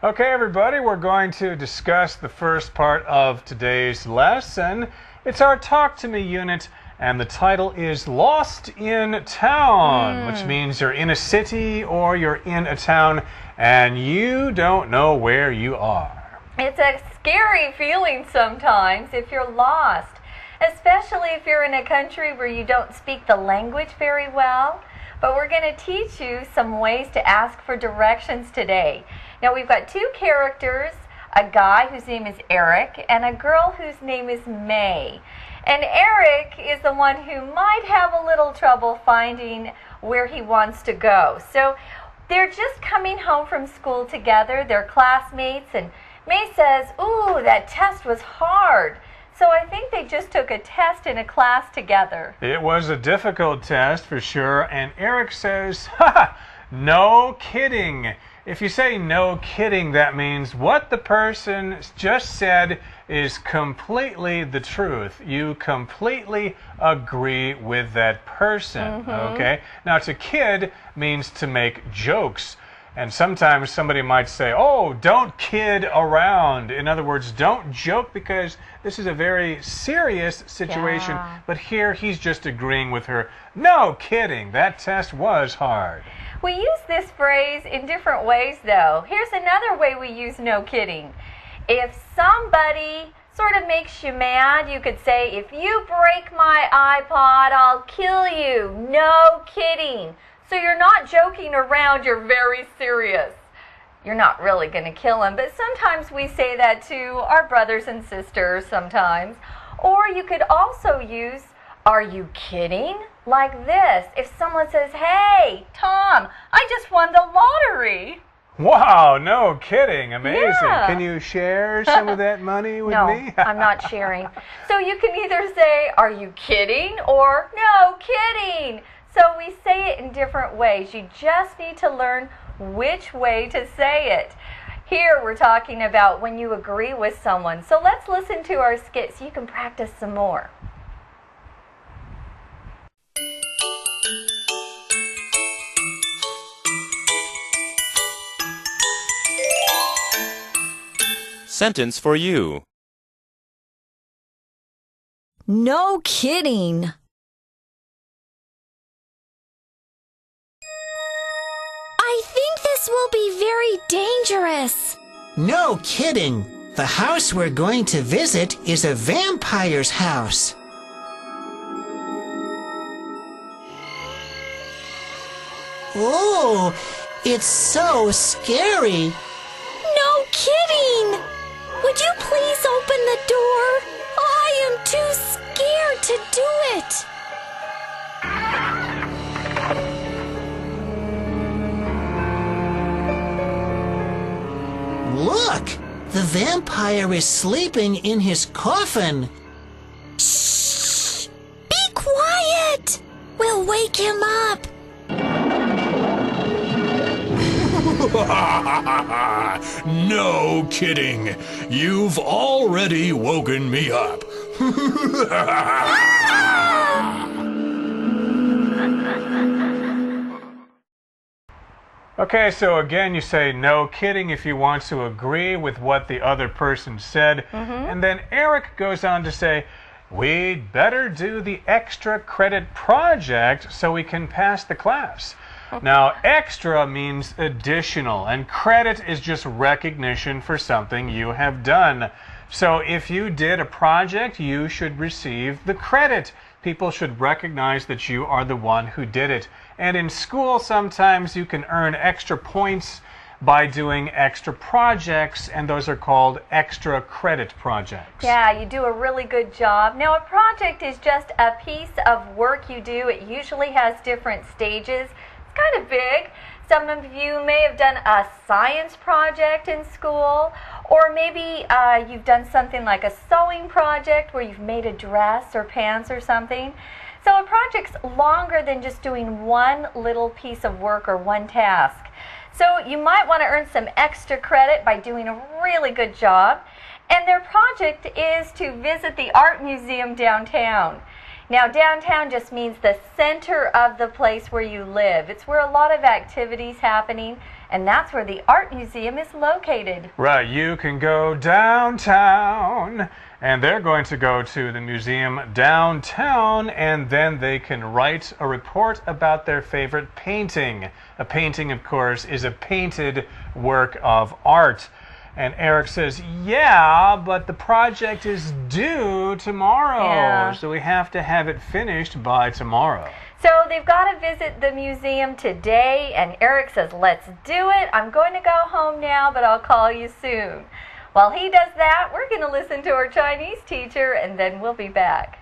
Okay, everybody, we're going to discuss the first part of today's lesson. It's our Talk to Me unit, and the title is Lost in Town, which means you're in a city or you're in a town and you don't know where you are. It's a scary feeling sometimes if you're lost, especially if you're in a country where you don't speak the language very well. But we're going to teach you some ways to ask for directions today. Now we've got two characters, a guy whose name is Eric and a girl whose name is May. And Eric is the one who might have a little trouble finding where he wants to go. So they're just coming home from school together, they're classmates, and May says, "Ooh, that test was hard." So I think they just took a test in a class together. It was a difficult test for sure, and Eric says, "Ha! No kidding." If you say no kidding, that means what the person just said is completely the truth. You completely agree with that person, okay? Now, to kid means to make jokes. And sometimes somebody might say, "Oh, don't kid around." In other words, don't joke because this is a very serious situation. Yeah. But here he's just agreeing with her. No kidding, that test was hard. We use this phrase in different ways, though. Here's another way we use no kidding. If somebody sort of makes you mad, you could say, "If you break my iPod, I'll kill you." No kidding. So you're not joking around, you're very serious. You're not really going to kill him, but sometimes we say that to our brothers and sisters sometimes. Or you could also use, "Are you kidding?" Like this. If someone says, "Hey, Tom, I just won the lottery." Wow, no kidding. Amazing. Yeah. Can you share some of that money with me? No, I'm not sharing. So you can either say, "Are you kidding?" or "No kidding." So we say it in different ways. You just need to learn which way to say it. Here we're talking about when you agree with someone. So let's listen to our skit so you can practice some more. Sentence for you. No kidding. I think this will be very dangerous. No kidding. The house we're going to visit is a vampire's house. Oh, it's so scary. No kidding. Would you please open the door? I am too scared to do it. Look, the vampire is sleeping in his coffin. Shh! Be quiet. We'll wake him up. No kidding. You've already woken me up. Okay, so again, you say no kidding if you want to agree with what the other person said. And then Eric goes on to say, "We'd better do the extra credit project so we can pass the class." Now, extra means additional, and credit is just recognition for something you have done. So if you did a project, you should receive the credit. People should recognize that you are the one who did it. And in school, sometimes you can earn extra points by doing extra projects, and those are called extra credit projects. Yeah, you do a really good job. Now, a project is just a piece of work you do. It usually has different stages. It's kind of big. Some of you may have done a science project in school, or maybe you've done something like a sewing project where you've made a dress or pants or something. So a project's longer than just doing one little piece of work or one task. So you might want to earn some extra credit by doing a really good job. And their project is to visit the art museum downtown. Now, downtown just means the center of the place where you live. It's where a lot of activities happening, And that's where the art museum is located. Right, you can go downtown, and they're going to go to the museum downtown, and then they can write a report about their favorite painting. A painting, of course, is a painted work of art. And Eric says, yeah, but the project is due tomorrow, Yeah. so we have to have it finished by tomorrow. So they've got to visit the museum today, and Eric says, let's do it. I'm going to go home now, but I'll call you soon. While he does that, we're going to listen to our Chinese teacher, and then we'll be back.